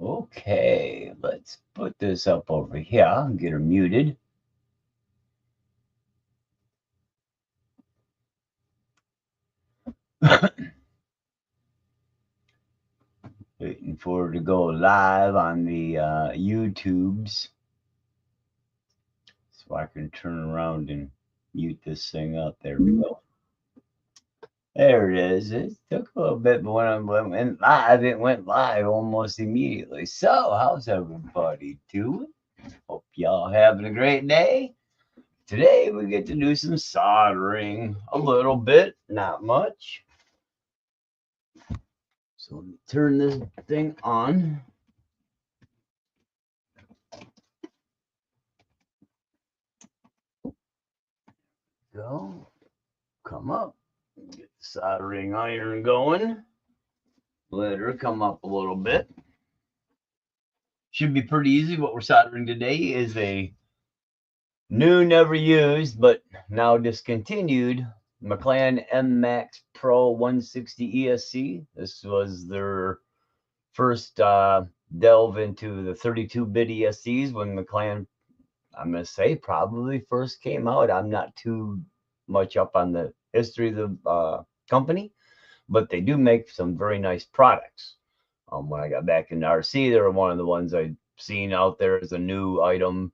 Okay, let's put this up over here and get her muted. Waiting for her to go live on the YouTubes so I can turn around and mute this thing up. There we go. There it is. It took a little bit, but when I went live, it went live almost immediately. So, how's everybody doing? Hope y'all having a great day. Today we get to do some soldering. A little bit, not much. So let me turn this thing on. Go. Come up. Get the soldering iron going. Let her come up a little bit. Should be pretty easy. What we're soldering today is a new, never used, but now discontinued Maclan MMax Pro 160 ESC. This was their first delve into the 32-bit ESCs when Maclan, I'm going to say, probably first came out. I'm not too much up on the history of the company, but they do make some very nice products. When I got back into RC, they were one of the ones I'd seen out there as a new item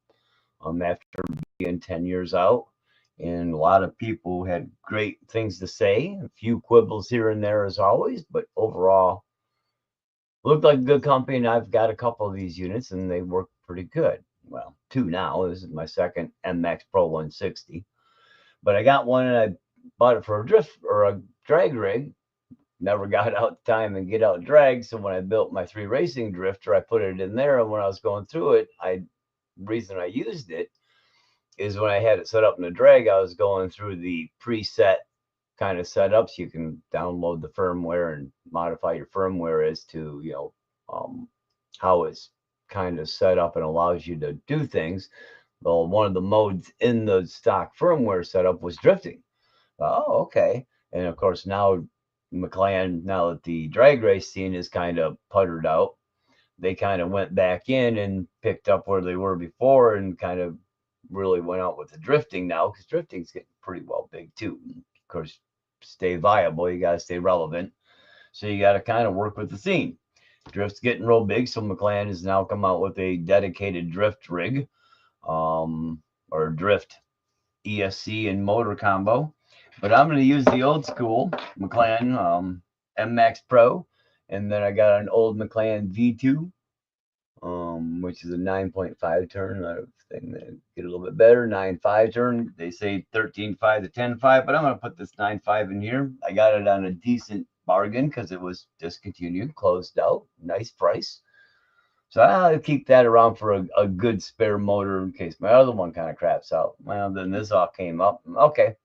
after being 10 years out. And a lot of people had great things to say, a few quibbles here and there as always, but overall, looked like a good company. And I've got a couple of these units and they work pretty good. Well, two now. This is my second MMax Pro 160. But I got one and I bought it for a drift or a drag rig. Never got out time and get out drag. So when I built my 3 racing drifter, I put it in there. And when I was going through it, reason I used it is when I had it set up in the drag, I was going through the preset kind of setups. You can download the firmware and modify your firmware as to, how it's kind of set up and allows you to do things. Well, one of the modes in the stock firmware setup was drifting. Oh, okay. And of course, now Maclan, now that the drag race scene is kind of puttered out, they kind of went back in and picked up where they were before and kind of really went out with the drifting now, because drifting's getting pretty well big too. Of course, stay viable, you got to stay relevant. So you got to kind of work with the scene. Drift's getting real big, so Maclan has now come out with a dedicated drift rig, or drift ESC and motor combo. But I'm going to use the old school Maclan MMax Pro, and then I got an old Maclan V2, which is a 9.5 turn. Another thing that get a little bit better, 9.5 turn. They say 13.5 to 10.5, but I'm going to put this 9.5 in here. I got it on a decent bargain because it was discontinued, closed out, nice price. So I'll keep that around for a good spare motor in case my other one kind of craps out. Well, then this all came up. Okay.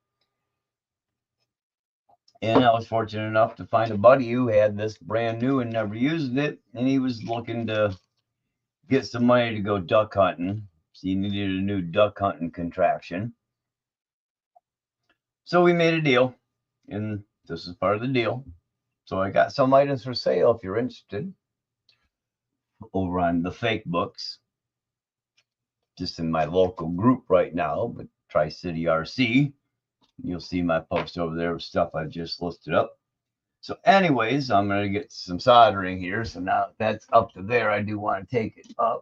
And I was fortunate enough to find a buddy who had this brand new and never used it. And he was looking to get some money to go duck hunting. So he needed a new duck hunting contraption. So we made a deal. And this is part of the deal. So I got some items for sale if you're interested over on the fake books. Just in my local group right now, but Tri-City RC. You'll see my post over there with stuff I've just listed up. So anyways, I'm going to get some soldering here. So now that's up to there, I do want to take it up.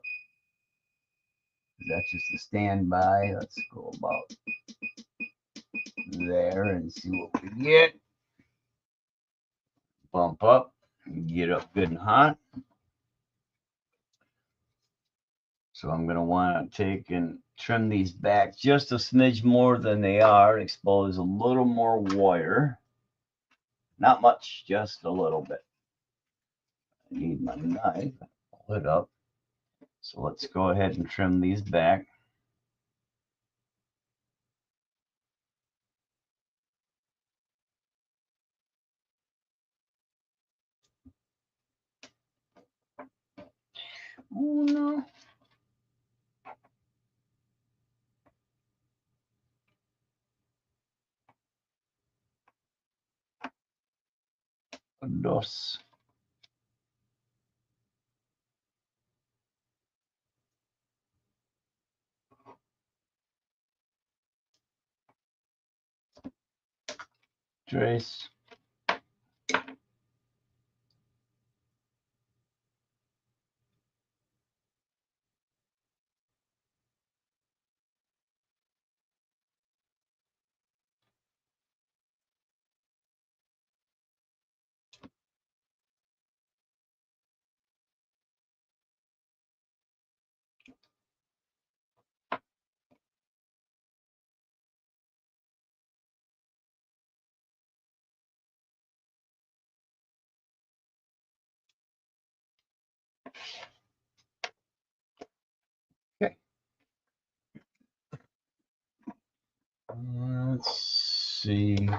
That's just a standby. Let's go about there and see what we get. Bump up, get up good and hot. So I'm going to want to take and trim these back just a smidge more than they are, expose a little more wire. Not much, just a little bit. I need my knife, pull it up. So let's go ahead and trim these back. Oh no. Dos. trace. Okay. Let's see.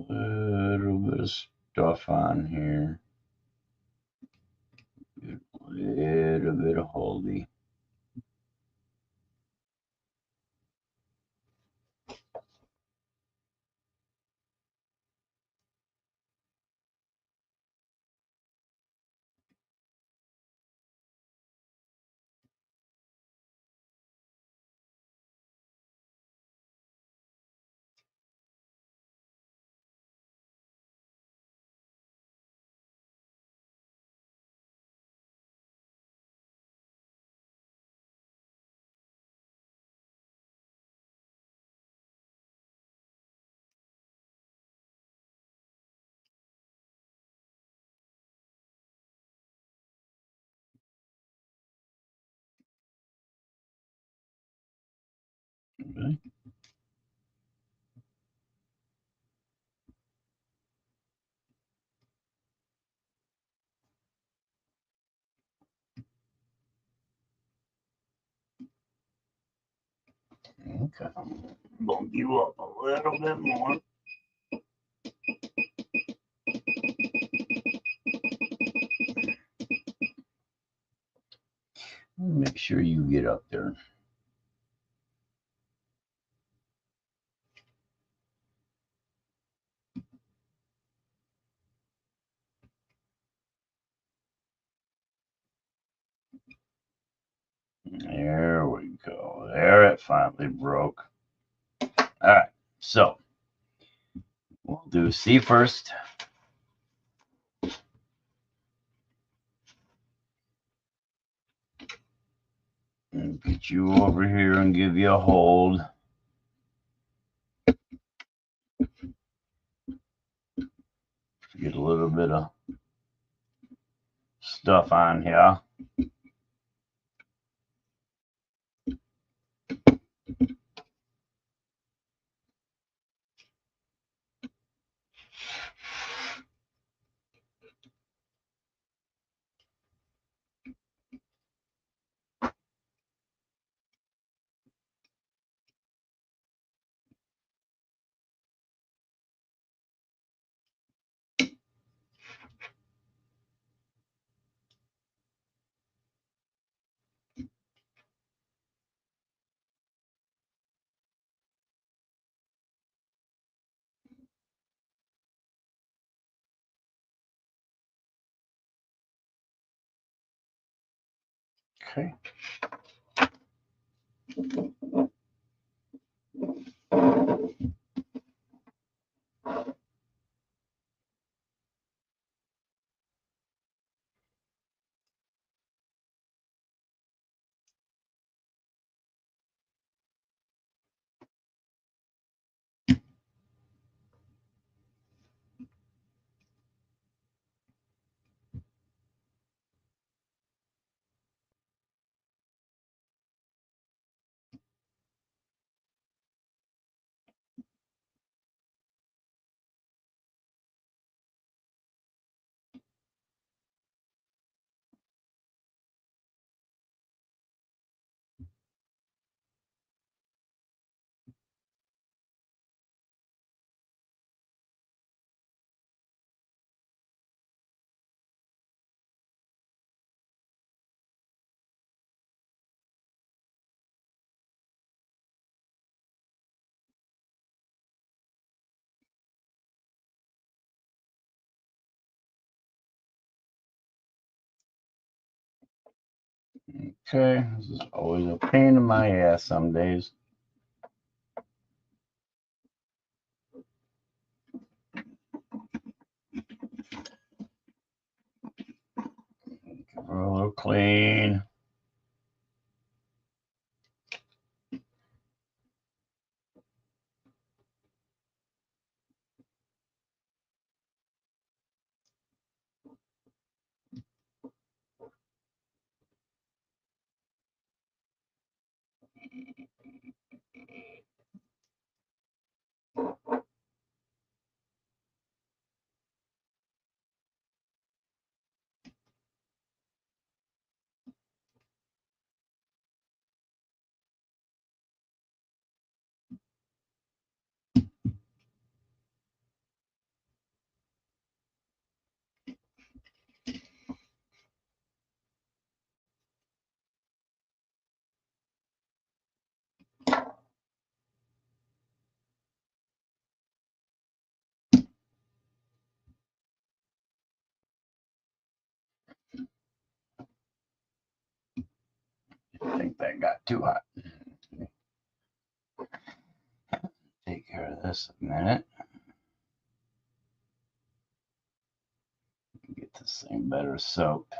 Little bit of stuff on here. A little bit of holdy. Okay. Okay. Bump you up a little bit more. Make sure you get up there. There we go. There it finally broke. All right. So we'll do C first. And get you over here and give you a hold. Get a little bit of stuff on here. Okay. Okay, this is always a pain in my ass some days. Give her a little clean. I think that got too hot. Take care of this a minute. Get this thing better soaked.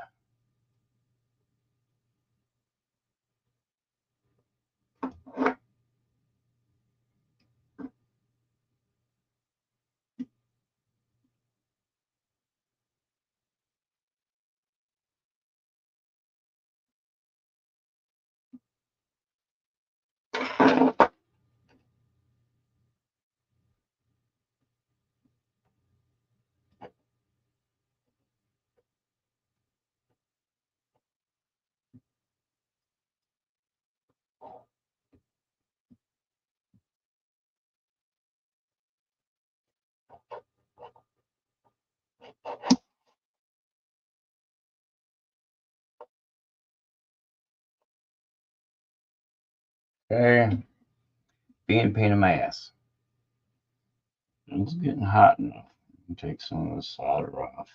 Okay, being a pain in my ass. It's getting hot enough. Take some of the solder off.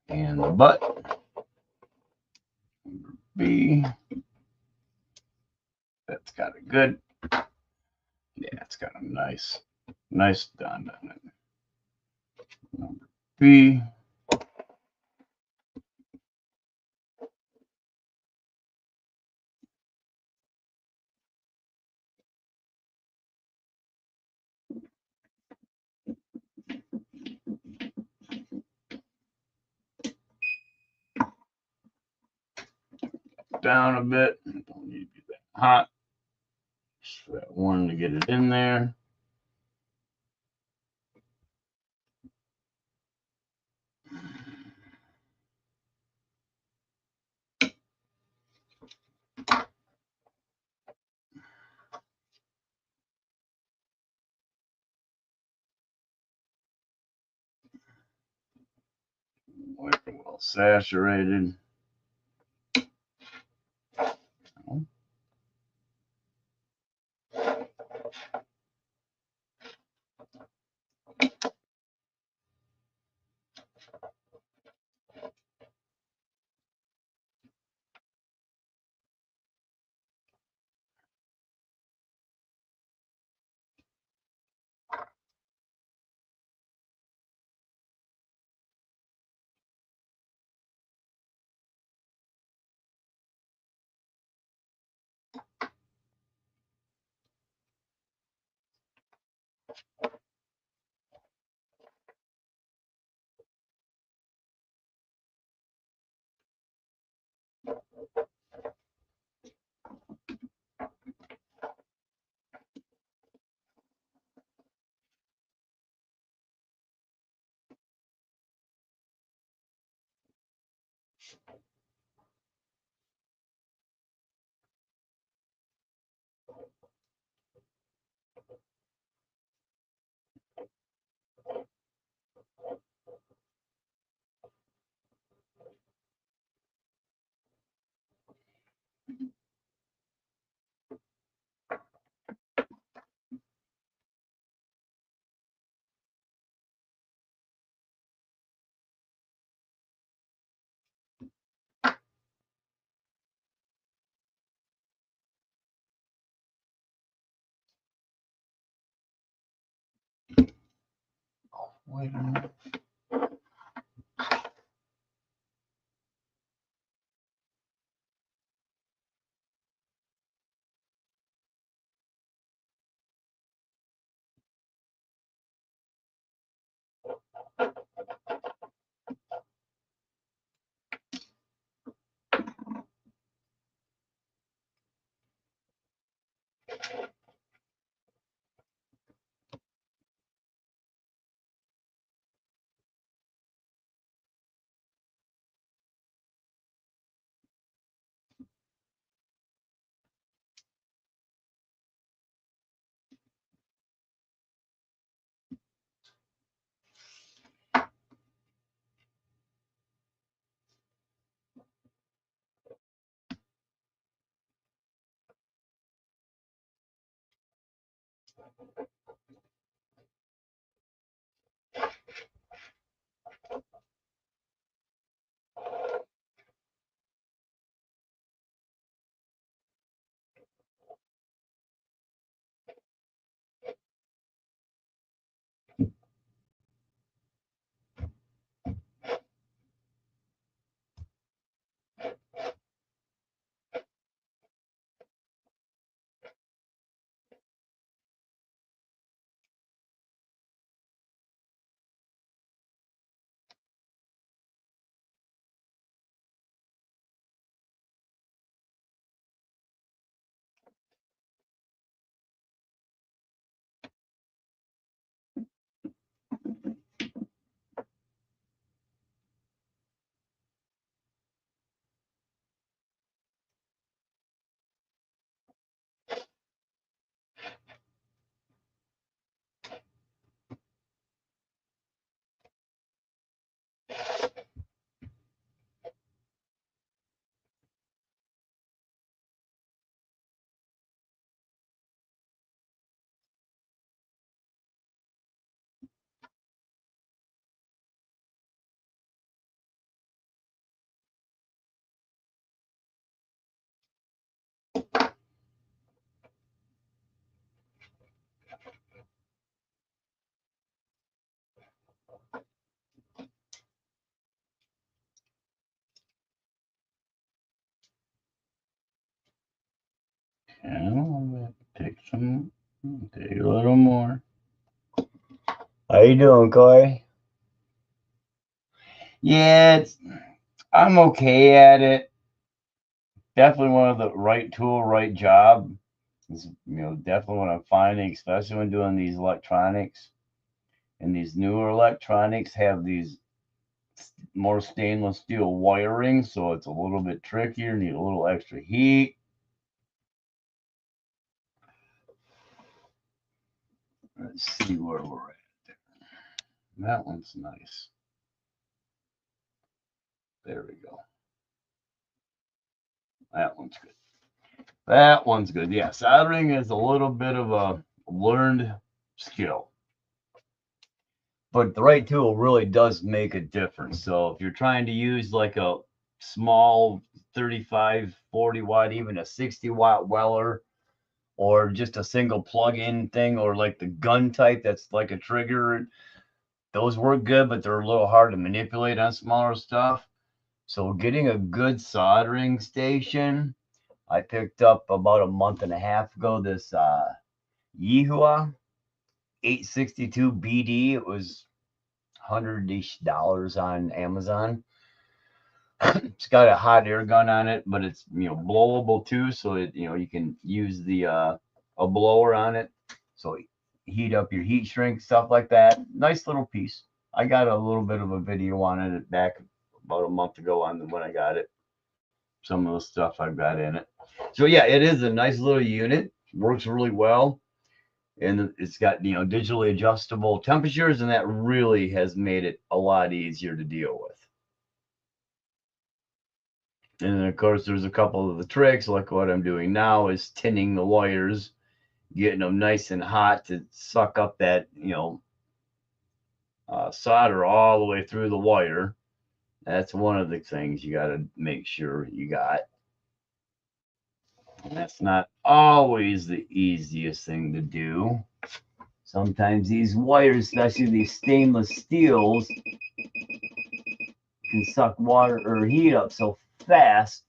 And the butt, number B. That's got a good, yeah, it's got a nice done on it. Number B. Down a bit. Don't need to be that hot. Just for that one to get it in there. Well saturated. Wait a minute. And take a little more. How you doing, Corey? Yeah, I'm okay at it. Definitely one of the right tool, right job. Is, definitely what I'm finding, especially when doing these electronics. And these newer electronics have these more stainless steel wiring, so it's a little bit trickier, need a little extra heat. Let's see where we're at there. That one's nice. There we go. That one's good. That one's good. Yeah, soldering is a little bit of a learned skill. But the right tool really does make a difference. So if you're trying to use like a small 35, 40 watt, even a 60 watt weller, or just a single plug-in thing, or like the gun type that's like a trigger, those work good, but they're a little hard to manipulate on smaller stuff. So getting a good soldering station, I picked up about a month and a half ago this Yihua 862 BD. It was $100-ish on Amazon. It's got a hot air gun on it, but it's blowable too, so you can use the a blower on it, so heat up your heat shrink, stuff like that. Nice little piece. I got a little bit of a video on it back about a month ago on when I got it. Some of the stuff I've got in it. So yeah, it is a nice little unit. Works really well, and it's got digitally adjustable temperatures, and that really has made it a lot easier to deal with. And then, of course, there's a couple of the tricks, like what I'm doing now is tinning the wires, getting them nice and hot to suck up that, solder all the way through the wire. That's one of the things you got to make sure you got. And that's not always the easiest thing to do. Sometimes these wires, especially these stainless steels, can suck water or heat up so fast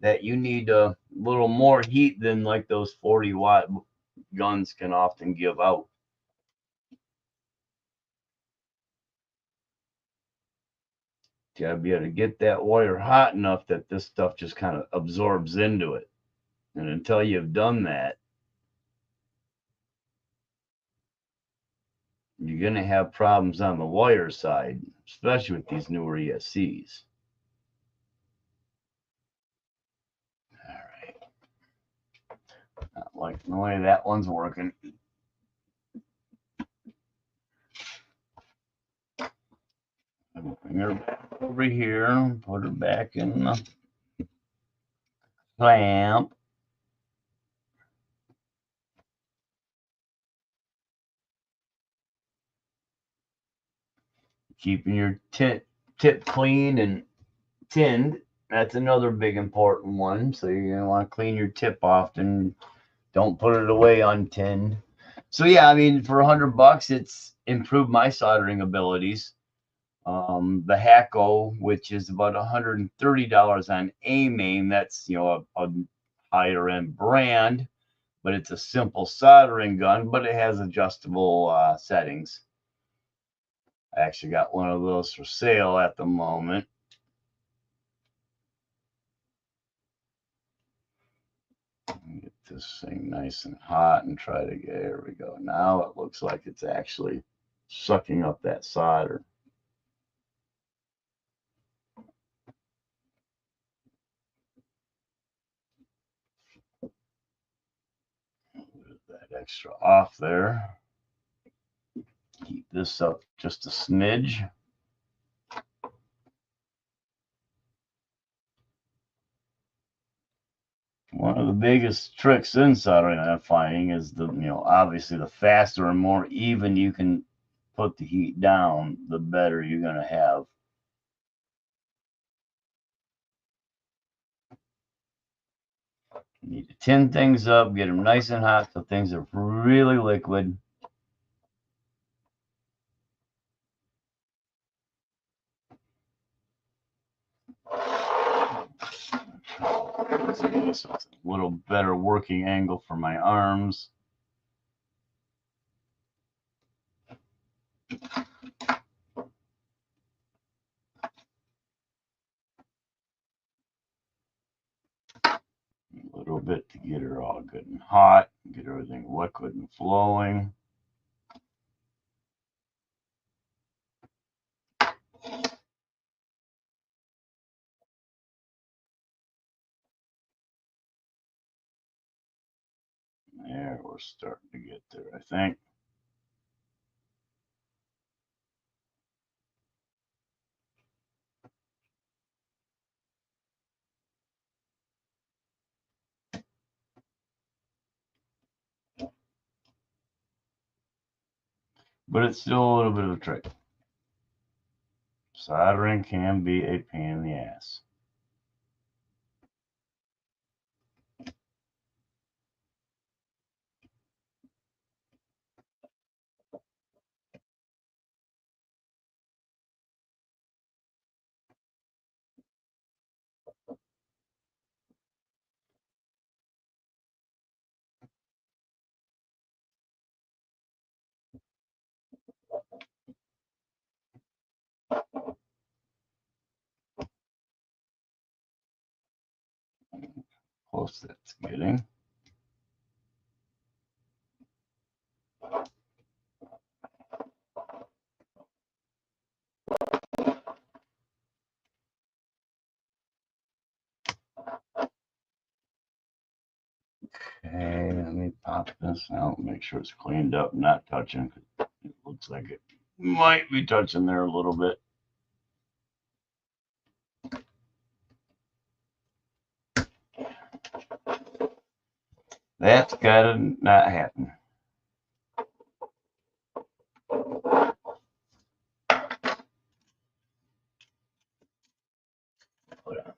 that you need a little more heat than like those 40-watt guns can often give out. You gotta be able to get that wire hot enough that this stuff just kind of absorbs into it. And until you've done that, you're going to have problems on the wire side, especially with these newer ESCs. All right. Not liking the way that one's working. Bring her back over here, put her back in the clamp. Keeping your tip clean and tinned. That's another big important one. So you're going to want to clean your tip often. Don't put it away untinned. So yeah, I mean, for $100, it's improved my soldering abilities. The Hacko, which is about $130 on AIM, that's a higher end brand, but it's a simple soldering gun, but it has adjustable settings. I actually got one of those for sale at the moment. Get this thing nice and hot and try to get, there we go. Now it looks like it's actually sucking up that solder. That extra off there. Keep this up just a smidge. One of the biggest tricks in soldering I'm finding is obviously the faster and more even you can put the heat down, the better you're going to have. You need to tin things up, get them nice and hot so things are really liquid. So it's a little better working angle for my arms. A little bit to get her all good and hot, get everything liquid and flowing. There, we're starting to get there, I think. But it's still a little bit of a trick. Soldering can be a pain in the ass. close that's getting. Okay, let me pop this out, make sure it's cleaned up, not touching. It looks like it might be touching there a little bit. That's gotta not happen. Put on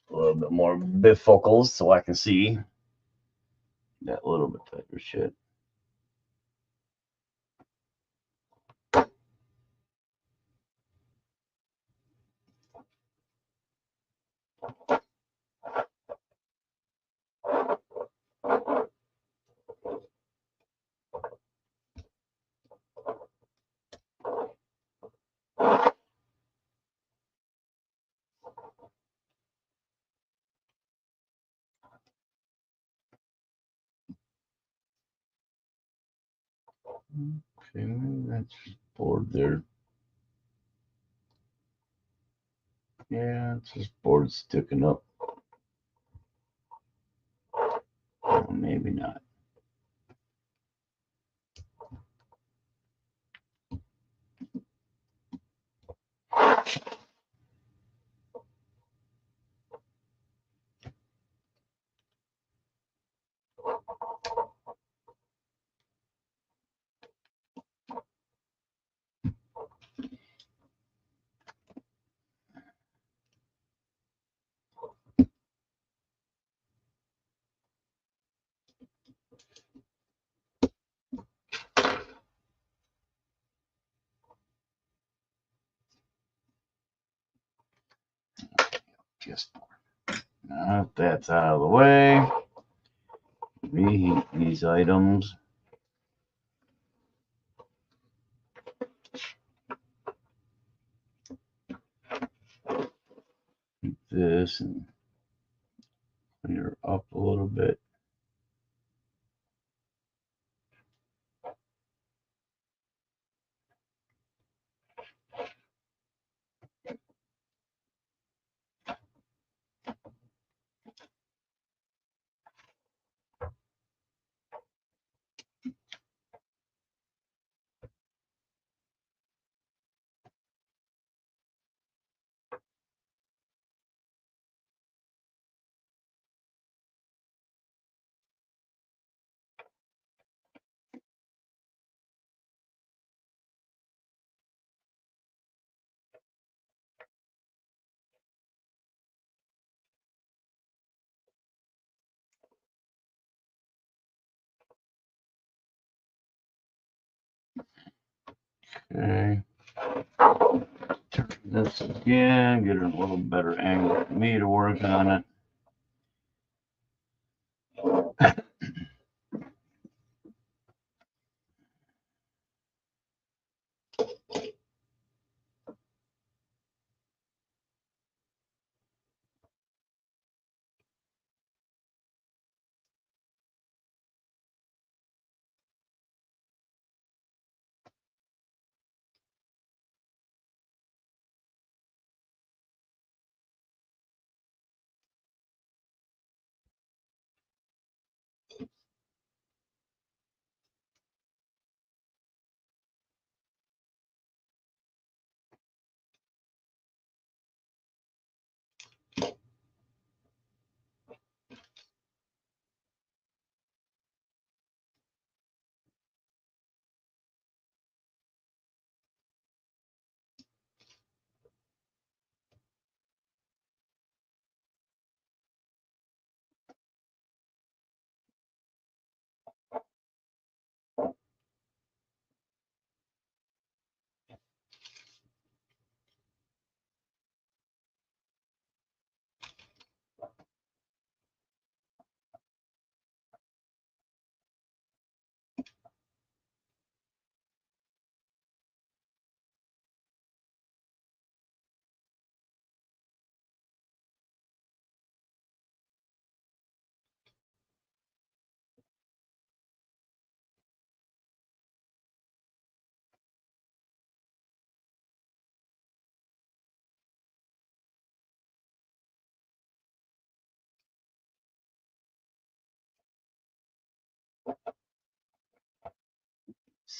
a little bit more bifocals so I can see that little bit tighter shit. Okay, that's board there. Yeah, it's just board sticking up. Oh, maybe not. Just now if that's out of the way, reheat these items. Keep this and clear up a little bit. Okay. Turn this again, get a little better angle for me to work on it.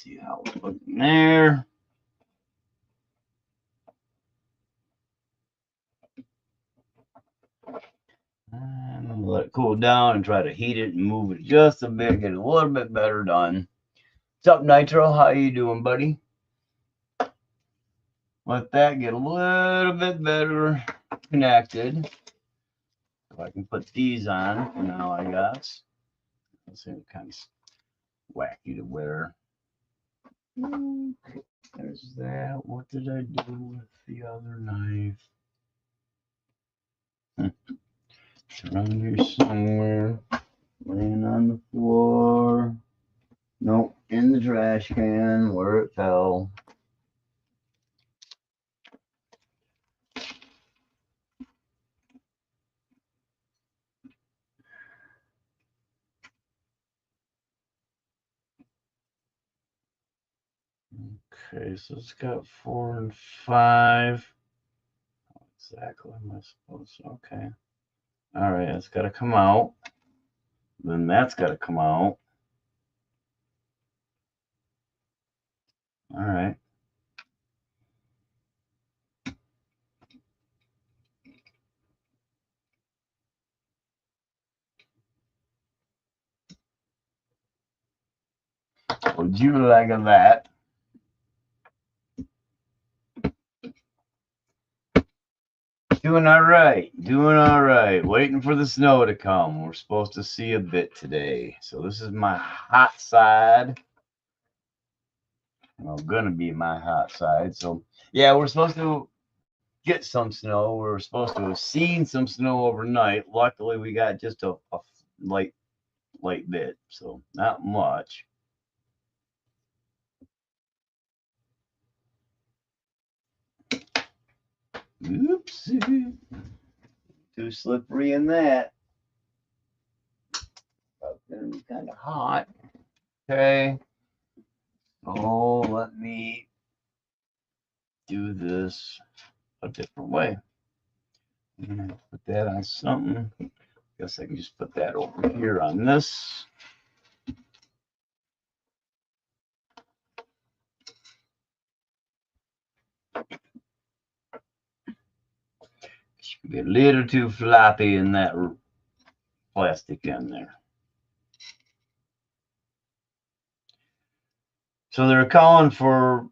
see how it's looking there. And let it cool down and try to heat it and move it just a bit, get it a little bit better done. What's up, Nitro? How you doing, buddy? Let that get a little bit better connected. If I can put these on for now, I guess. Let's see, kind of wacky to wear. Okay, there's that. What did I do with the other knife? It's around here somewhere. Laying on the floor. Nope, in the trash can where it fell. Okay, so it's got 4 and 5. Exactly, am I supposed to? Okay. All right, it's got to come out. Then that's got to come out. All right. Would you like that? Doing all right. Doing all right. Waiting for the snow to come. We're supposed to see a bit today. So this is my hot side. Well, gonna be my hot side. So yeah, we're supposed to get some snow. We were supposed to have seen some snow overnight. Luckily, we got just a light bit, so not much. Oopsie. Too slippery in that. It's gonna be kind of hot. Okay. Oh, let me do this a different way. I'm gonna put that on something. Guess I can just put that over here on this. Should be a little too floppy in that plastic in there. So they're calling for,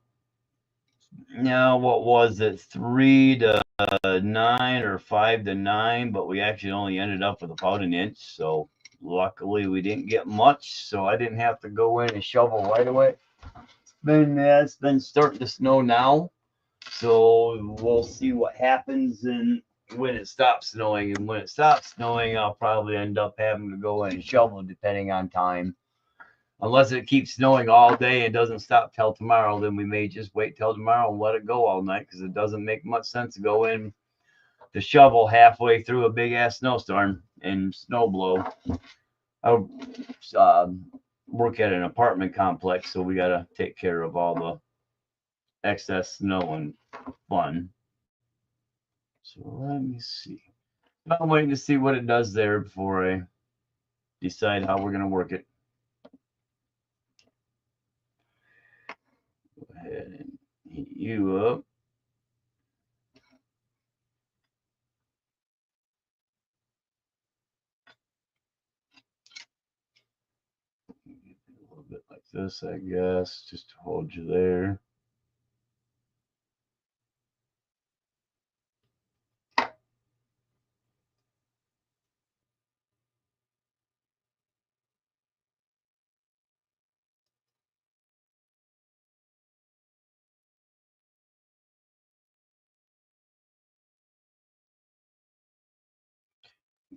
what was it, 3 to 9 or 5 to 9, but we actually only ended up with about an inch. So luckily we didn't get much, so I didn't have to go in and shovel right away. It's been starting to snow now, so we'll see what happens and when it stops snowing. And when it stops snowing, I'll probably end up having to go in and shovel depending on time. Unless it keeps snowing all day and doesn't stop till tomorrow, then we may just wait till tomorrow and let it go all night, because it doesn't make much sense to go in to shovel halfway through a big ass snowstorm and snow blow. I work at an apartment complex, so we got to take care of all the excess snow and fun. So let me see. I'm waiting to see what it does there before I decide how we're going to work it. Go ahead and heat you up. A little bit like this, I guess, just to hold you there.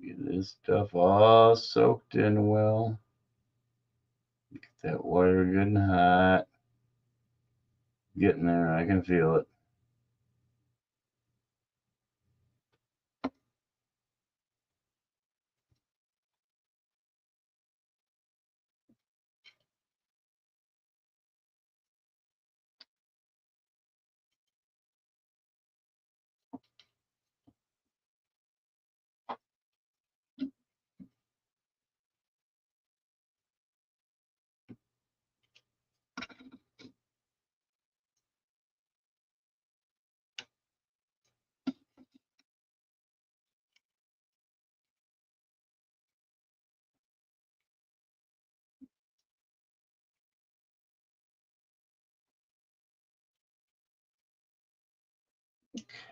Get this stuff all soaked in well. Get that wire good and hot. Getting there, I can feel it.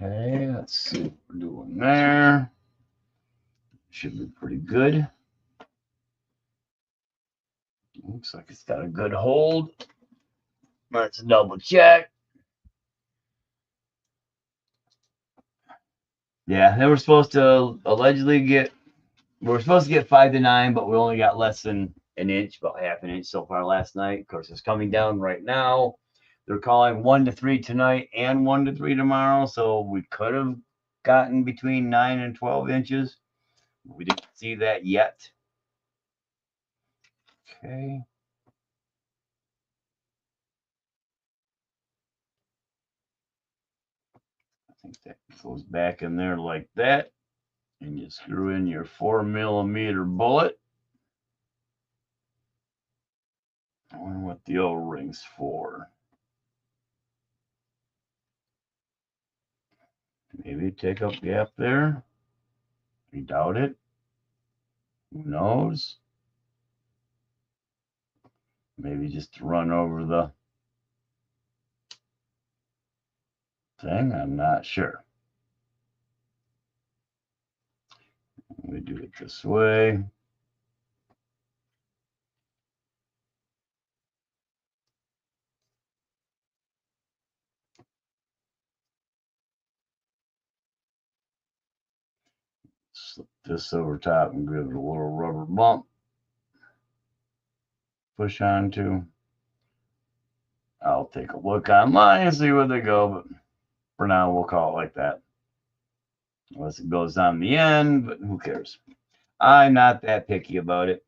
Okay, let's see what we're doing there. Should be pretty good. Looks like it's got a good hold. Let's double check. Yeah, they were supposed to allegedly get, we were supposed to get 5 to 9, but we only got less than an inch, about half an inch so far last night. Of course, it's coming down right now. They're calling 1 to 3 tonight and 1 to 3 tomorrow, so we could have gotten between 9 and 12 inches. We didn't see that yet. Okay. I think that goes back in there like that. And you screw in your 4mm bullet. I wonder what the O-ring's for. Maybe take up gap there. I doubt it. Who knows? Maybe just to run over the thing. I'm not sure. We do it this way. Slip this over top and give it a little rubber bump. Push onto. I'll take a look online and see where they go, but for now we'll call it like that. Unless it goes on the end, but who cares? I'm not that picky about it.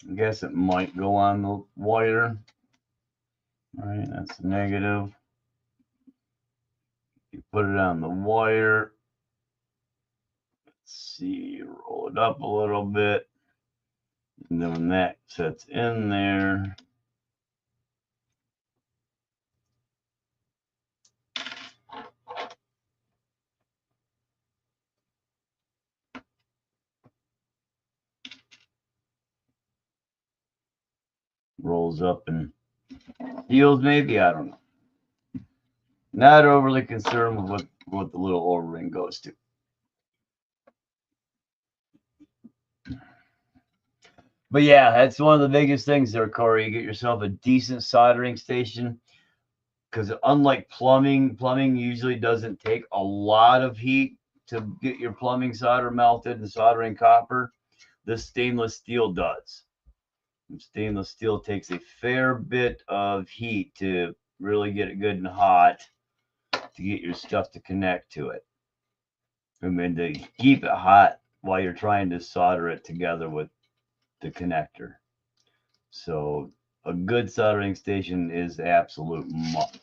I guess it might go on the wire. All right, that's negative. You put it on the wire. Let's see, roll it up a little bit. And then when that sets in there, rolls up and heals maybe, I don't know. Not overly concerned with what the little O-ring goes to. But yeah, that's one of the biggest things there, Corey. You get yourself a decent soldering station, because unlike plumbing usually doesn't take a lot of heat to get your plumbing solder melted and soldering copper. This stainless steel does. And stainless steel takes a fair bit of heat to really get it good and hot to get your stuff to connect to it. I mean, to keep it hot while you're trying to solder it together with the connector. So a good soldering station is absolute must.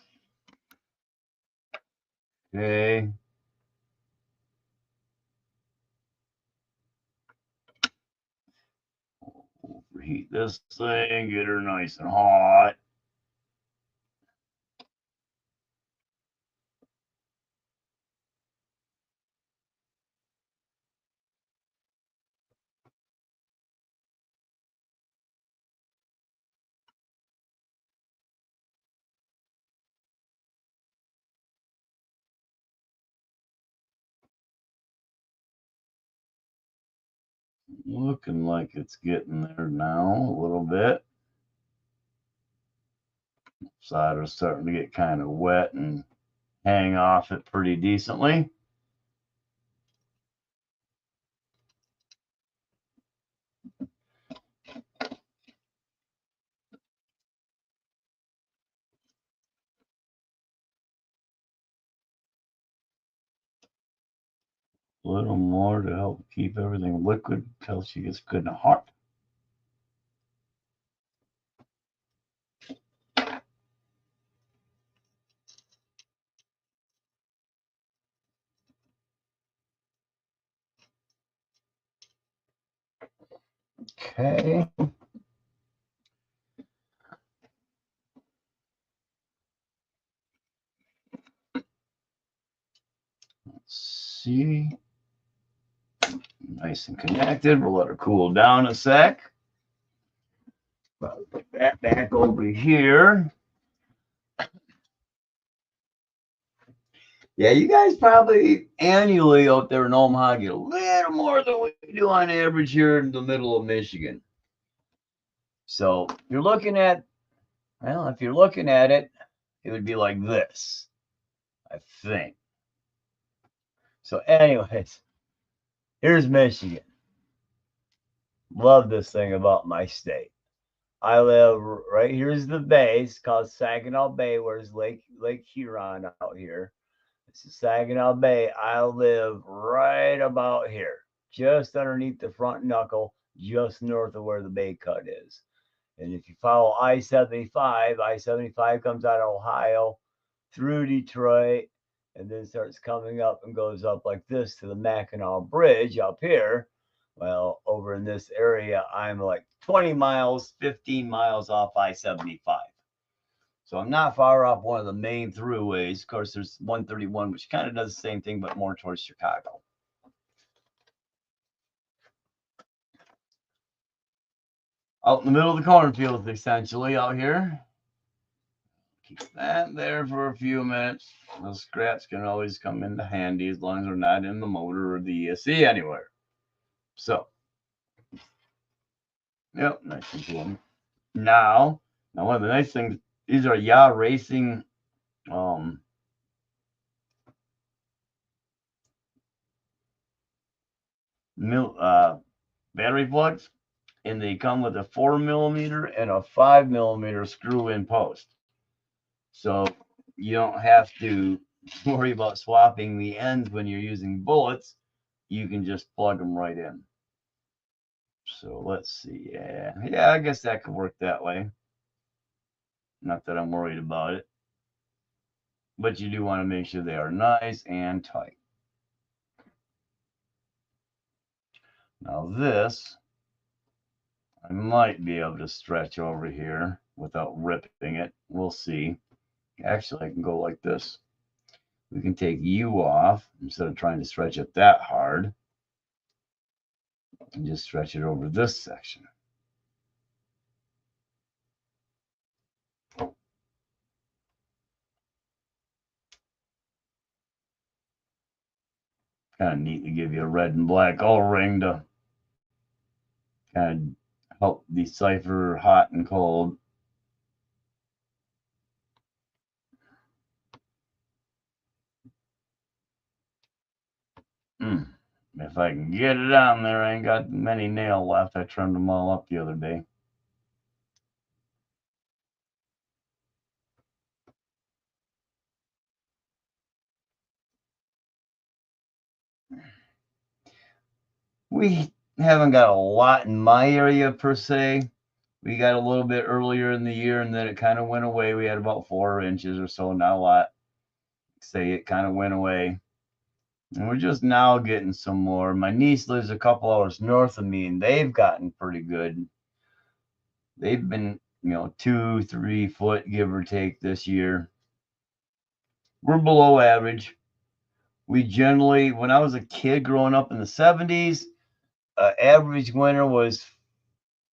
Okay. Overheat this thing, get her nice and hot. Looking like it's getting there now a little bit. Solder's starting to get kind of wet and hang off it pretty decently. A little more to help keep everything liquid until she gets good and hot. Okay. Let's see. Nice and connected. We'll let her cool down a sec. Put that back over here. Yeah, you guys probably annually out there in Omaha get a little more than we do on average here in the middle of Michigan. So you're looking at, well, if you're looking at it, it would be like this, I think. So, anyways, here's Michigan. Love this thing about my state. I live right here's the bay. It's called Saginaw Bay, where's Lake Huron out here. This is Saginaw Bay. I live right about here, just underneath the front knuckle, just north of where the bay cut is. And if you follow I-75, I-75 comes out of Ohio through Detroit and then starts coming up and goes up like this to the Mackinac Bridge up here. Well, over in this area, I'm like 20 miles, 15 miles off I-75. So I'm not far off one of the main throughways. Of course, there's 131, which kind of does the same thing, but more towards Chicago. Out in the middle of the cornfields, essentially, out here. Keep that there for a few minutes. Those scraps can always come into handy as long as they're not in the motor or the ESC anywhere. So, yep, nice and cool. Now one of the nice things, these are Ya Racing battery plugs, and they come with a 4mm and a 5mm screw in post. So you don't have to worry about swapping the ends when you're using bullets. You can just plug them right in. So let's see. Yeah, I guess that could work that way. Not that I'm worried about it. But you do want to make sure they are nice and tight. Now this, I might be able to stretch over here without ripping it. We'll see. Actually, I can go like this. We can take U off instead of trying to stretch it that hard. And just stretch it over this section. Kind of neat to give you a red and black O-ring to kind of help decipher hot and cold. If I can get it on there, I ain't got many nail left. I trimmed them all up the other day. We haven't got a lot in my area per se. We got a little bit earlier in the year and then it kind of went away. We had about 4 inches or so, not a lot. Say it kind of went away. And we're just now getting some more. My niece lives a couple hours north of me and they've gotten pretty good. They've been, 2-3 foot, give or take, this year. We're below average. We generally, when I was a kid growing up in the 70s, average winter was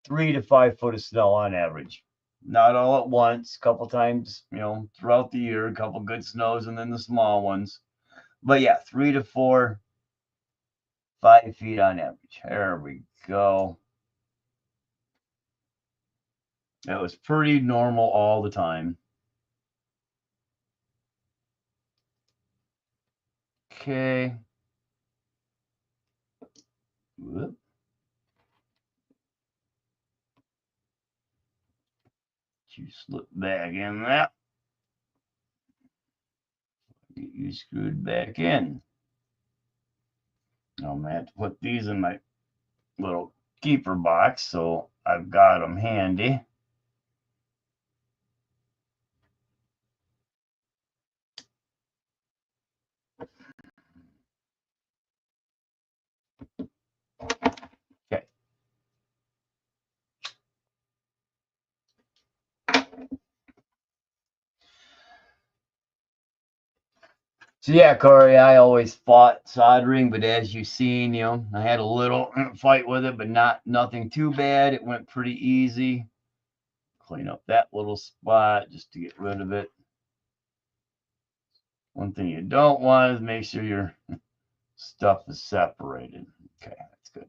3 to 5 foot of snow on average. Not all at once, a couple times, throughout the year, a couple good snows and then the small ones. But yeah, 3 to 4, 5 feet on average. There we go. That was pretty normal all the time. Okay. Whoop. You slip back in that. Get you screwed back in. I'm going to have to put these in my little keeper box, so I've got them handy. Okay. So yeah, Corey, I always fought soldering, but as you've seen, I had a little fight with it, but nothing too bad. It went pretty easy. Clean up that little spot just to get rid of it. One thing you don't want is make sure your stuff is separated. Okay, that's good.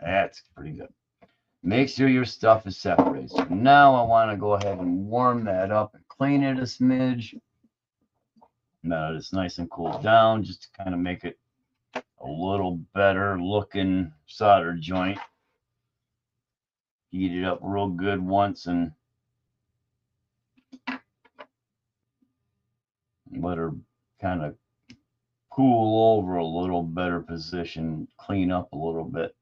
That's pretty good. Make sure your stuff is separated. So now I want to go ahead and warm that up and clean it a smidge. Now it's nice and cooled down, just to kind of make it a little better looking solder joint. Heat it up real good once and let her kind of cool over a little better position, clean up a little bit.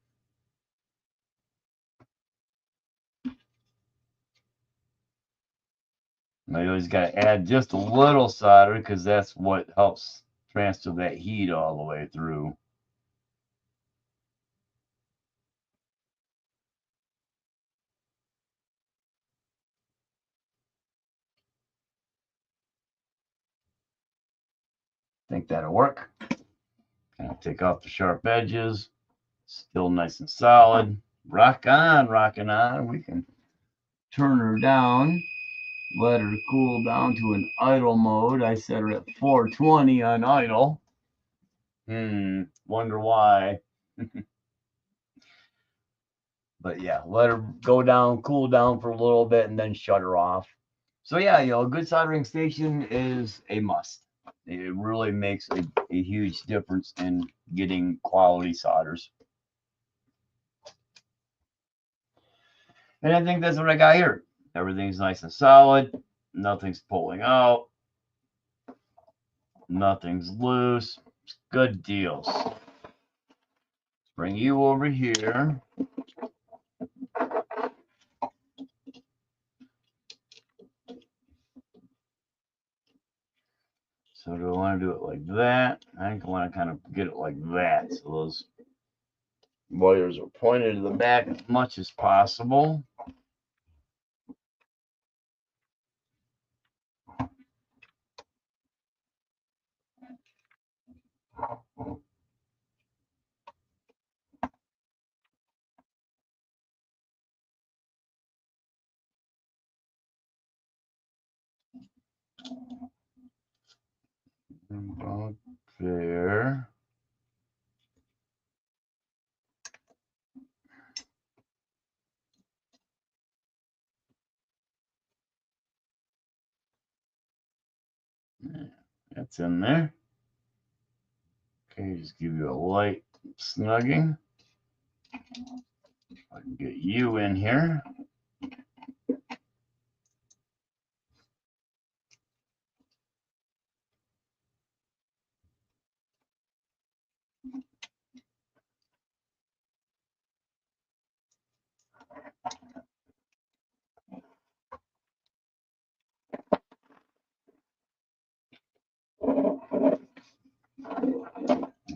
Now you always got to add just a little solder because that's what helps transfer that heat all the way through. Think that'll work. Kind of take off the sharp edges. Still nice and solid. Rock on, rocking on. We can turn her down. Let her cool down to an idle mode. I set her at 420 on idle. Wonder why. But yeah, let her go down, cool down for a little bit, and then shut her off. So yeah, a good soldering station is a must. It really makes a huge difference in getting quality solders. And I think that's what I got here. Everything's nice and solid. Nothing's pulling out. Nothing's loose. Good deals. Let's bring you over here. So do I want to do it like that? I think I want to kind of get it like that. So those wires are pointed to the back as much as possible. About there. That's in there. Okay, just give you a light snugging. I can get you in here.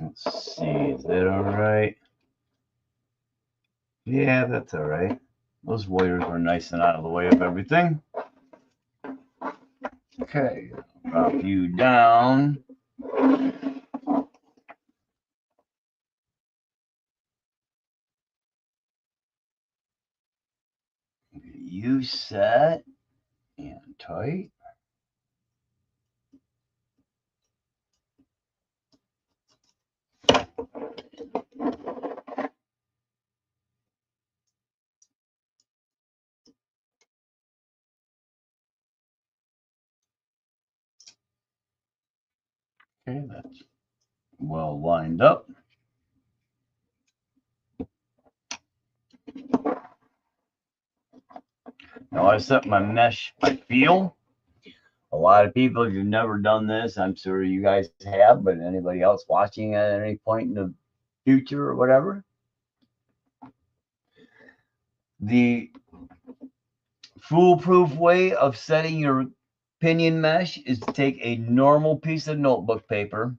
Let's see, is that all right? Yeah, that's all right. Those wires are nice and out of the way of everything. Okay, drop you down. Get you set and tight. Okay, that's well lined up. Now I set my mesh by feel. A lot of people, if you've never done this, I'm sure you guys have, but anybody else watching at any point in the future or whatever, the foolproof way of setting your pinion mesh is to take a normal piece of notebook paper.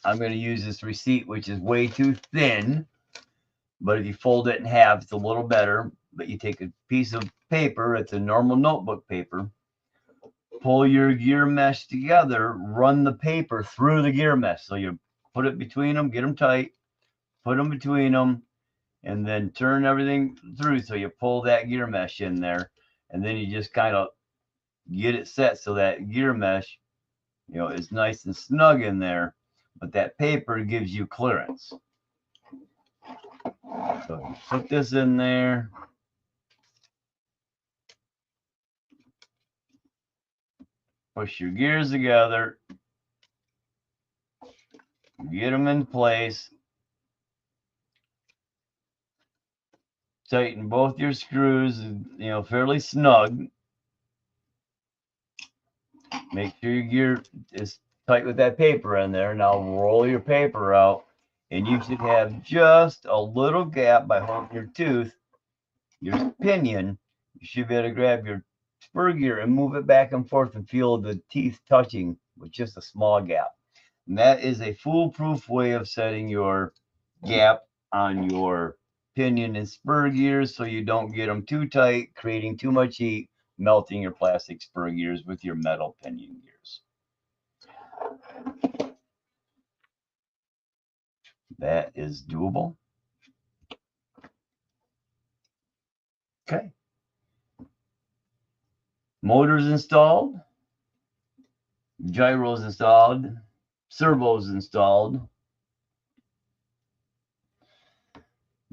I'm going to use this receipt, which is way too thin, but if you fold it in half, it's a little better. But you take a piece of paper, it's a normal notebook paper, pull your gear mesh together, run the paper through the gear mesh. So you put it between them, get them tight, put them between them, and then turn everything through. So you pull that gear mesh in there, and then you just kind of get it set so that gear mesh, you know, is nice and snug in there, but that paper gives you clearance. So you put this in there. Push your gears together. Get them in place. Tighten both your screws, you know, fairly snug. Make sure your gear is tight with that paper in there. Now roll your paper out, and you should have just a little gap by holding your tooth, your pinion. You should be able to grab your spur gear and move it back and forth and feel the teeth touching with just a small gap. And that is a foolproof way of setting your gap on your pinion and spur gears so you don't get them too tight, creating too much heat, melting your plastic spur gears with your metal pinion gears. That is doable. Okay. Motors installed, gyros installed, servos installed.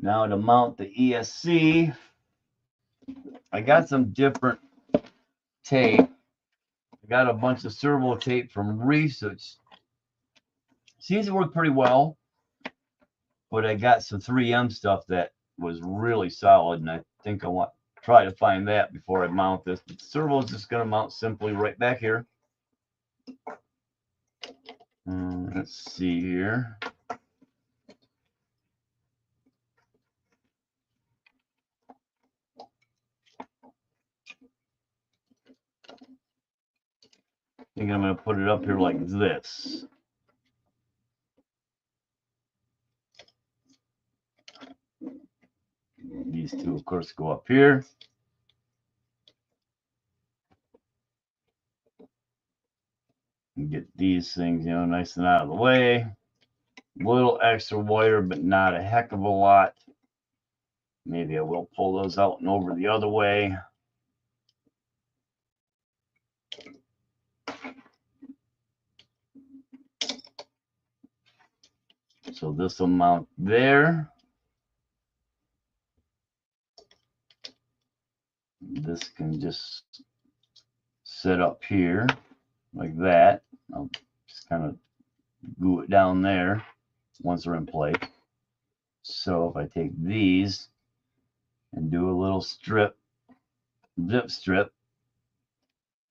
Now to mount the ESC, I got some different tape. I got a bunch of servo tape from Reef, so it seems to work pretty well. But I got some 3M stuff that was really solid, and I think I want to try to find that before I mount this. But the servo is just going to mount simply right back here. Let's see here. I think I'm going to put it up here like this. These two, of course, go up here. And get these things, you know, nice and out of the way. A little extra wire, but not a heck of a lot. Maybe I will pull those out and over the other way. So this will mount there. This can just sit up here like that. I'll just kind of glue it down there once they're in place. So if I take these and do a little strip, zip strip,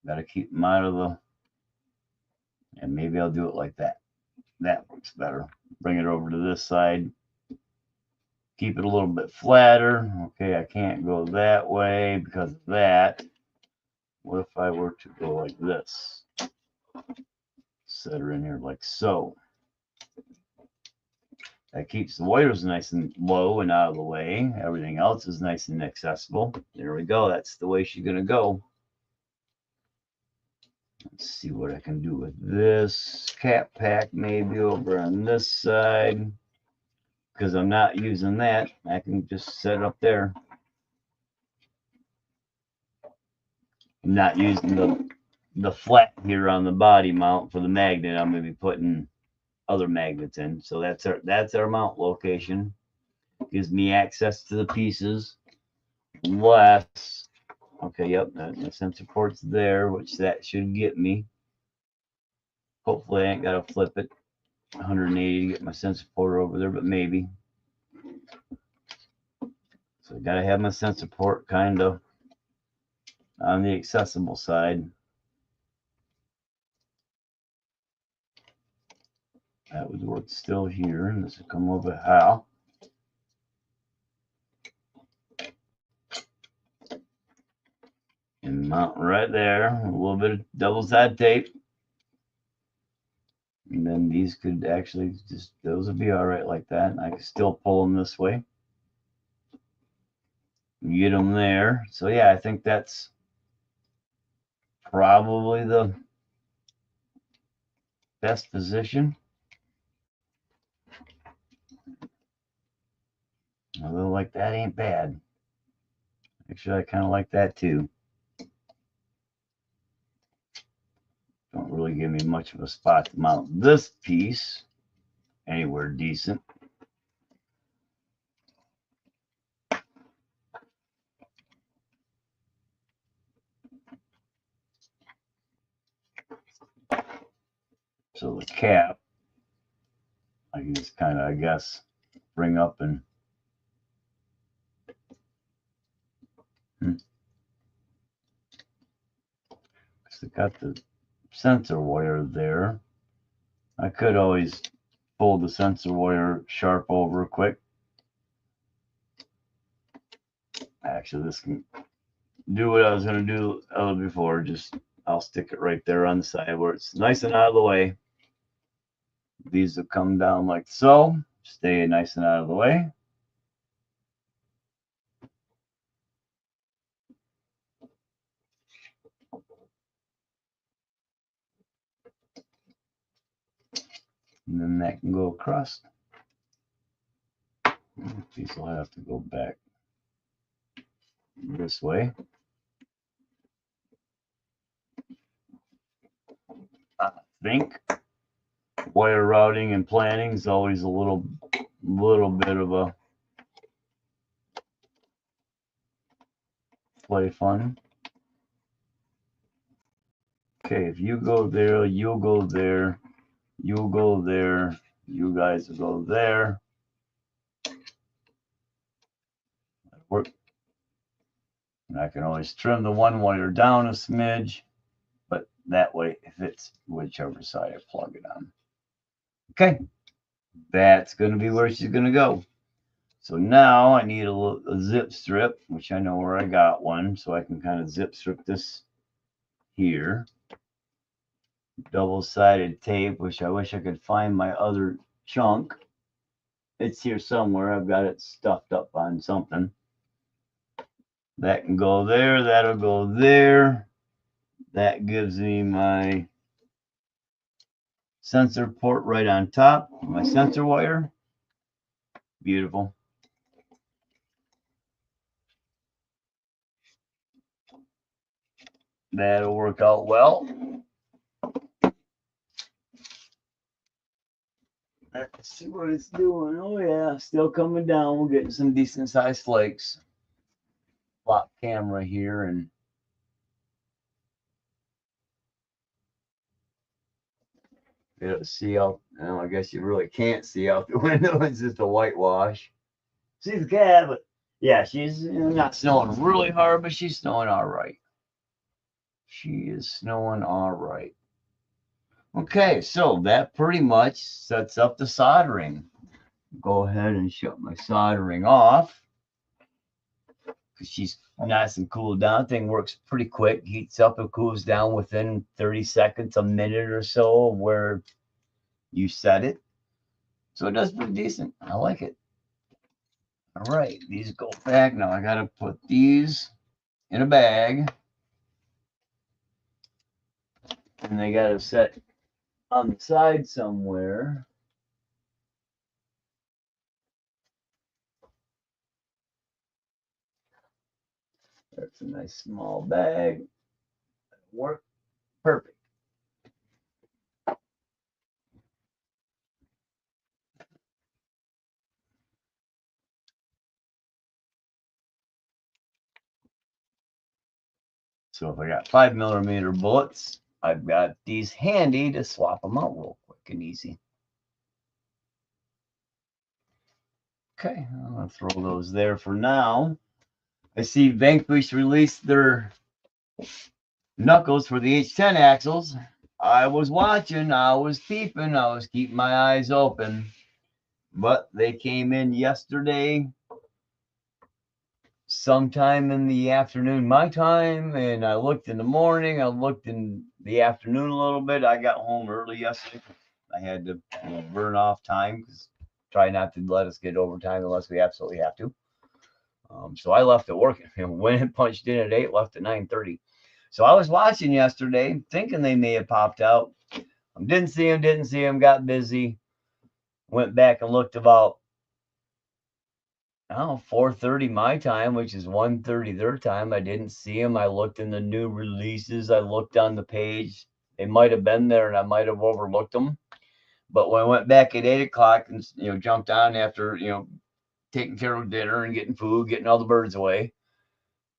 got to keep them out of the, and maybe I'll do it like that. That works better. Bring it over to this side. Keep it a little bit flatter. Okay, I can't go that way because of that. What if I were to go like this? Set her in here like so. That keeps the wires nice and low and out of the way. Everything else is nice and accessible. There we go. That's the way she's going to go. Let's see what I can do with this cap pack maybe over on this side. Because I'm not using that, I can just set it up there. I'm not using the flat here on the body mount for the magnet. I'm going to be putting other magnets in. So that's our mount location. Gives me access to the pieces. Less, okay, yep, the sensor port's there, which that should get me. Hopefully I ain't got to flip it 180 to get my sensor port over there, but maybe. So I got to have my sensor port kind of on the accessible side. That would work still here, and this will come over how. And mount right there, a little bit of double-sided tape. And then these could actually just, those would be all right like that. And I can still pull them this way. Get them there. So yeah, I think that's probably the best position. A little like that ain't bad. Actually, I kind of like that too. Don't really give me much of a spot to mount this piece anywhere decent. So the cap, I can just kind of, I guess, bring up and I got the sensor wire there. I could always pull the sensor wire sharp over quick. Actually, this can do what I was going to do before. Just I'll stick it right there on the side where it's nice and out of the way. These will come down like so. Stay nice and out of the way. And then that can go across. These will have to go back this way. I think wire routing and planning is always a little bit of a play fun. Okay, if you go there, you'll go there, you'll go there, you guys will go there. Work. And I can always trim the one wire down a smidge, but that way it fits whichever side I plug it on. Okay, that's going to be where she's going to go. So now I need a zip strip, which I know where I got one, so I can kind of zip strip this here. Double-sided tape, which I wish I could find my other chunk. It's here somewhere. I've got it stuffed up on something. That can go there. That'll go there. That gives me my sensor port right on top. My sensor wire. Beautiful. That'll work out well. Let's see what it's doing. Oh yeah, still coming down. We're getting some decent sized flakes. Lock camera here and see out. Well, I guess you really can't see out the window. It's just a whitewash. See the cat, but yeah, she's not snowing really hard, but she's snowing all right. She is snowing all right. Okay, so that pretty much sets up the soldering. Go ahead and shut my soldering off because she's nice and cooled down. Thing works pretty quick. Heats up and cools down within 30 seconds, a minute or so of where you set it. So it does pretty decent. I like it. All right, these go back. Now I got to put these in a bag. And they got to set on the side somewhere. That's a nice small bag. Work perfect. So if I got 5mm bullets, I've got these handy to swap them out real quick and easy. Okay, I'm gonna throw those there for now. I see Vanquish released their knuckles for the H10 axles. I was watching, I was peeping, I was keeping my eyes open, but they came in yesterday sometime in the afternoon my time, and I looked in the morning, I looked in the afternoon a little bit. I got home early yesterday. I had to burn off time because try not to let us get overtime unless we absolutely have to. So I left at work and went and punched in at 8, left at 9:30. So I was watching yesterday thinking they may have popped out. Didn't see them, got busy. Went back and looked about I don't know, 4:30 my time, which is 1:30 their time. I didn't see them. I looked in the new releases. I looked on the page. They might have been there, and I might have overlooked them. But when I went back at 8 o'clock and jumped on after taking care of dinner and getting food, getting all the birds away,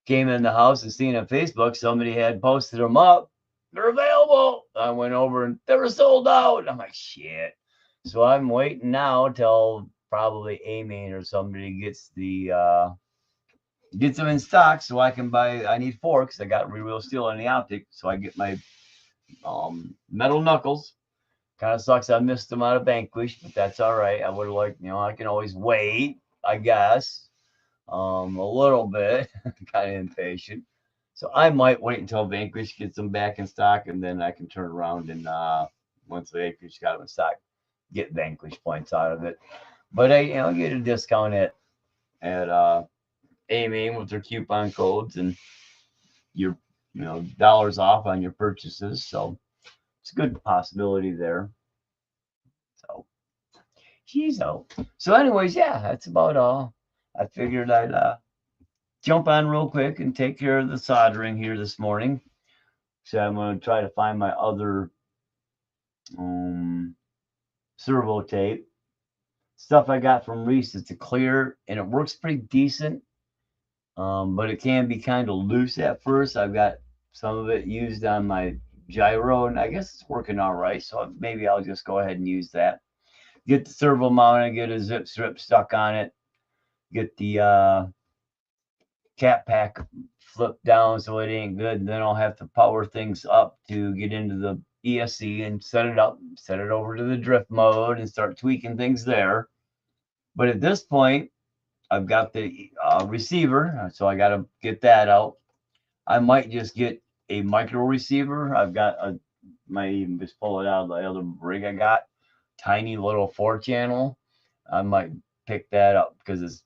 came in the house and seen on Facebook somebody had posted them up. They're available. I went over and they were sold out. I'm like, shit. So I'm waiting now till probably Amy or somebody gets them in stock so I can buy. I need forks. I got real steel on the optic, so I get my metal knuckles. Kind of sucks I missed them out of Vanquish, but that's all right. I would have liked, I can always wait, I guess, a little bit. Kind of impatient. So I might wait until Vanquish gets them back in stock, and then I can turn around and once Vanquish got them in stock, get Vanquish points out of it. But I, get a discount at Amy with their coupon codes and your dollars off on your purchases. So it's a good possibility there. So she's out. So anyways, yeah, that's about all. I figured I'd jump on real quick and take care of the soldering here this morning. So I'm going to try to find my other servo tape. Stuff I got from Reese. It's a clear and it works pretty decent. But it can be kind of loose at first. I've got some of it used on my gyro, and I guess it's working all right. So maybe I'll just go ahead and use that. Get the servo mounted, get a zip strip stuck on it, get the cap pack flipped down so it ain't good. And then I'll have to power things up to get into the ESC and set it up, set it over to the drift mode and start tweaking things there. But at this point, I've got the receiver, so I got to get that out. I might just get a micro receiver. I've got might even just pull it out of the other rig I got. Tiny little 4-channel. I might pick that up because it's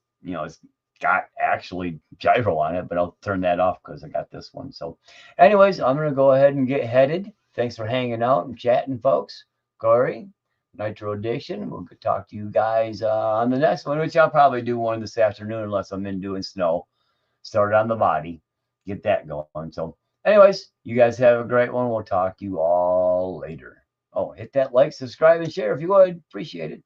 got actually gyro on it, but I'll turn that off because I got this one. So anyways, I'm going to go ahead and get headed. Thanks for hanging out and chatting, folks. Corey, Nitro Addiction. We'll talk to you guys on the next one, which I'll probably do one this afternoon unless I'm in doing snow. Start on the body. Get that going. So anyways, you guys have a great one. We'll talk to you all later. Oh, hit that like, subscribe, and share if you would. Appreciate it.